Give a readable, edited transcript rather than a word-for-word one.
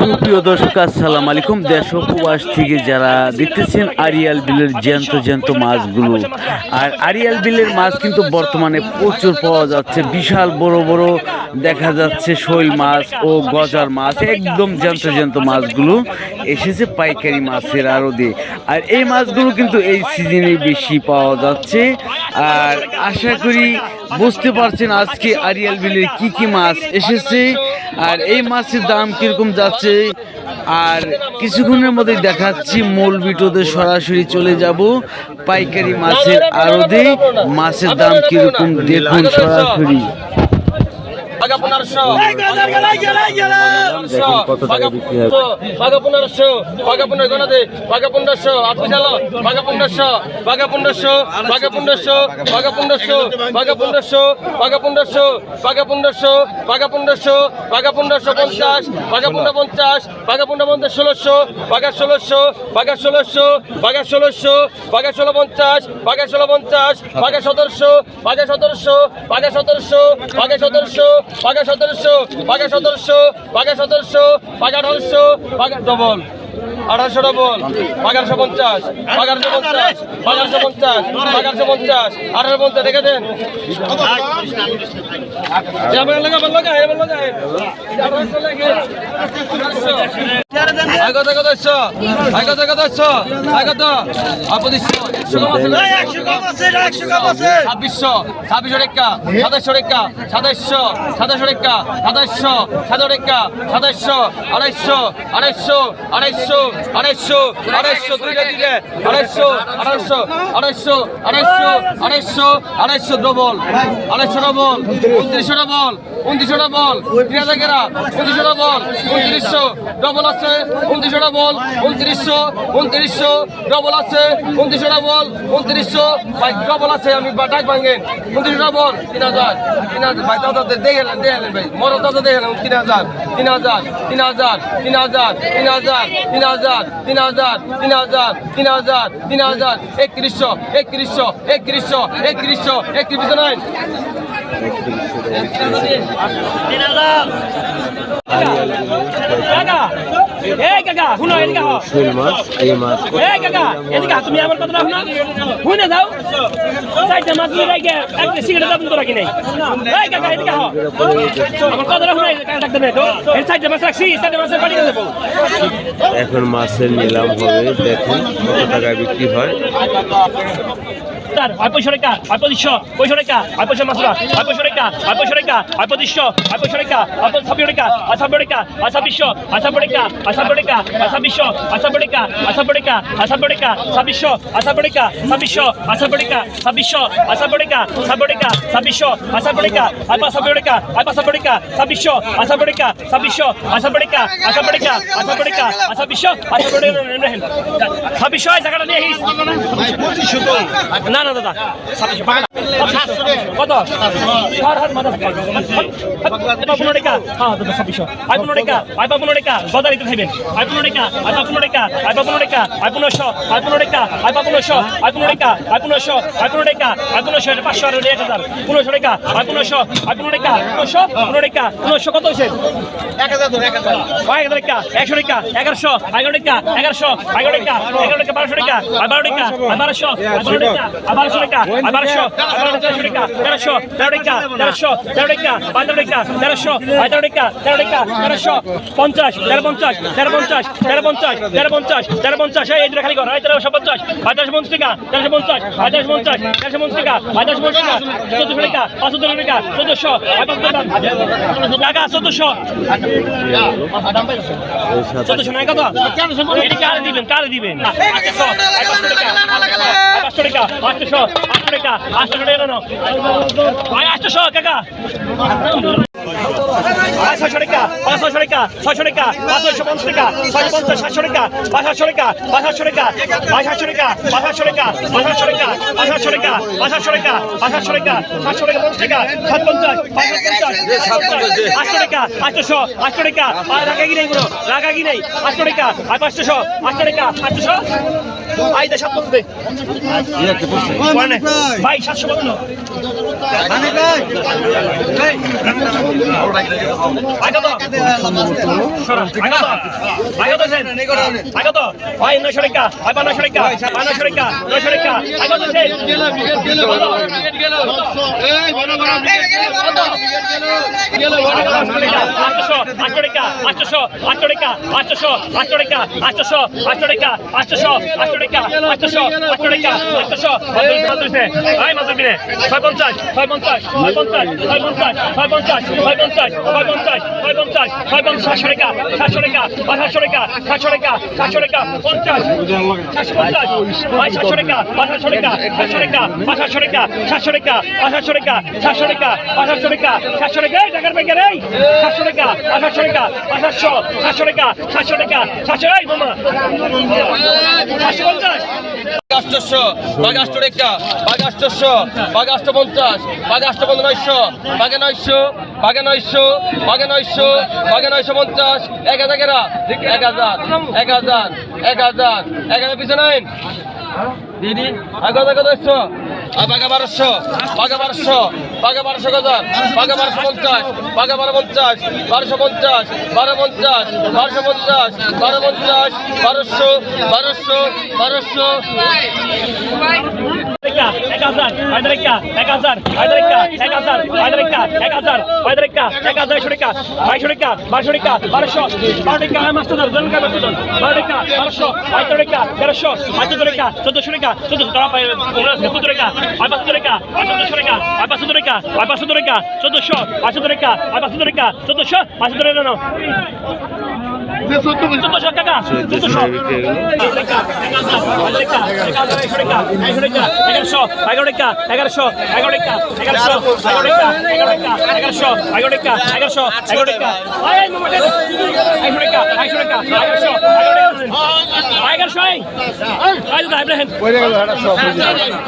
সুপ্রিয় দর্শক আসসালামু আলাইকুম। দেশ ও প্রবাস থেকে যারা দেখতেছেন আড়িয়াল বিলের জ্যান্ত জ্যান্ত মাছগুলো, আর আড়িয়াল বিলের মাছ কিন্তু বর্তমানে প্রচুর পাওয়া যাচ্ছে। বিশাল বড় বড় দেখা যাচ্ছে শৈল মাছ ও গজার মাছ, একদম জ্যান্ত জ্যান্ত মাছগুলো এসেছে পাইকারি মাছের আড়তে। আর এই মাছগুলো কিন্তু এই সিজনে বেশি পাওয়া যাচ্ছে। আর আশা করি বুঝতে পারছেন আজকে আড়িয়াল বিলের কি কি মাছ এসেছে আর এই মাছের দাম কিরকম যাচ্ছে। আর কিছুক্ষণের মধ্যে দেখাচ্ছি মূল ভিডিওতে সরাসরি চলে যাব পাইকারি মাছের আড়তে। মাছের দাম কিরকম দেখুন সরাসরি। কত টাকা বিক্রি হবে? বাঘা 1500, বাঘা 15 গনাতে, বাঘা 1500, আপনি চালো, বাঘা 1500, বাঘা 1500, বাঘা 1500, বাঘা 1500, বাঘা 1500, বাঘা 1500, বাঘা 1500, বাঘা 1500, বাঘা 1550, বাঘা 1550, বাঘা 1550 1600, বাঘা 1600, বাঘা 1600, বাঘা 1600, বাঘা 1650, বাঘা 1650, বাঘা 1700, বাঘা 1700, বাঘা 1700, বাঘা 1700, বাঘা 1700, বাঘা 1700, বাঘা 1700, বাঘা 1800, বাঘা ডবল 1800 ডবল, 1150, 1150, 1150, 1150, 1850 দেখে দেন। ডবল 250 ডবল 2900 ডবল 2900 ডবল 3000 গেরা 2900 ডবল 2900 ডবল আছে 2900 ডবল 2900 ডবল আছে 2900 ডবল 2900 ভাই ডবল আছে আমি ডাক ভাঙেন 2900 ডবল 3000 ভাই দাদা দেখেন ভাই মরো দাদা দেখেন 3000 3000 3000 3000 3000 3000 3000 3000 3000 3000 3100 3100 3100 3100 3100 নাই শৈল মাছ, এই মাছ তুমি আমার কথা না শুনে যাও মাছ সিগারেট দাম তো রাখি নাই আমার কথা রাখতে নাই তো মাছ রাখছি মাছ বাড়ি দেবো। এখন মাছের নিলাম হবে, দেখুন কত টাকায় বিক্রি হয়। 500 টাকা 500 টাকা 500 মাছরা 500 টাকা 500 টাকা 500 500 টাকা 500 টাকা 500 টাকা 500 500 টাকা 500 টাকা 500 500 টাকা 500 টাকা 500 টাকা 26 500 টাকা 26 500 টাকা 26 500 টাকা 500 টাকা 26 500 টাকা 500 টাকা 500 টাকা 26 500 টাকা 26 500 টাকা 500 টাকা 500 টাকা 26 500 টাকা 26 টাকাটা নিয়ে আসিস না না দাদা কত 15 টাকা হ্যাঁ দাদা 26 15 টাকা 15 টাকা গদারি তো খাইবেন 15 টাকা 15 টাকা 15 টাকা 1500 15 টাকা 1500 15 টাকা 1500 15 টাকা 1500 500 আর 1000 1500 টাকা 1500 15 টাকা 1500 টাকা 1500 কত হইছে 1000 টাকা 100 টাকা 1100 11 টাকা 1100 11 টাকা 11 টাকা 1200 টাকা 12 টাকা 1200 12 টাকা 1200 টাকা 1200 1300 টাকা 1300 13 টাকা 1300 13 টাকা 15 টাকা 1300 15 টাকা 13 টাকা 1300 50 1350 1350 1350 1350 1350 এই যে খালি কর 1350 1550 টাকা 1350 1550 1350 টাকা 1550 টাকা 1400 টাকা 500 টাকা 1400 টাকা 1400 1400 নাই কত এটি কারে দিবেন 800 টাকা 800 টাকা 800 টাকা 800 টাকা না ভাই 800 টাকা 600 টাকা 500 টাকা 600 টাকা 550 টাকা 650 700 টাকা 500 টাকা 500 টাকা 500 টাকা 500 টাকা 500 টাকা 500 টাকা 500 টাকা 500 টাকা 500 টাকা 50 টাকা 750 550 800 টাকা 800 800 টাকা রাগা কি নেই 800 টাকা 500 800 টাকা 800 আইদা 750 ভাই 750 আগত সরা আগত সেন আগত ভাই 900 টাকা ভাই 500 টাকা 500 টাকা 900 টাকা আগত সেন এই বড় বড় গেল 800 টাকা 800 টাকা 800 টাকা 800 টাকা 800 টাকা 800 টাকা 800 মাদ্রাসে ভাই মাদ্রাসে 650 650 650 650 650 650 650 650 700 টাকা 700 টাকা 800 টাকা 700 টাকা 700 টাকা 50 750 ভাই 700 টাকা 800 টাকা 700 টাকা 800 টাকা 700 টাকা 800 টাকা 700 টাকা 800 টাকা 700 টাকা এই টাকার ব্যাংকের এই 700 টাকা 800 টাকা 800 700 টাকা 700 টাকা 700 এই মামা 750 800 বাঘ 800 টাকা বাঘ 800 বাঘ 850 বাঘ 850 বাঘে 900 বাঘে 900 বাঘে 900 বাঘে 950 1000 কেরা 1000 পিছনে আইন দিদি আগা 900 আর বাঘা 1200 বাঘা 1200 বাঘা 1200 গজার বাঘা 1250 বাঘা 1250 1250 1250 1250 1250 1200 টাকা 1000 টাকা 1000 টাকা 1000 টাকা 1000 টাকা 1000 টাকা 200 টাকা 200 টাকা 1200 টাকা মাস্টার জন কা মাস্টার 12 টাকা 1200 12 টাকা 1300 12 টাকা 1400 টাকা 1400 টাকা 17 টাকা 500 টাকা 500 টাকা 500 টাকা 500 টাকা 1400 500 টাকা 500 টাকা 1400 500 টাকা না 1400 টাকা 1100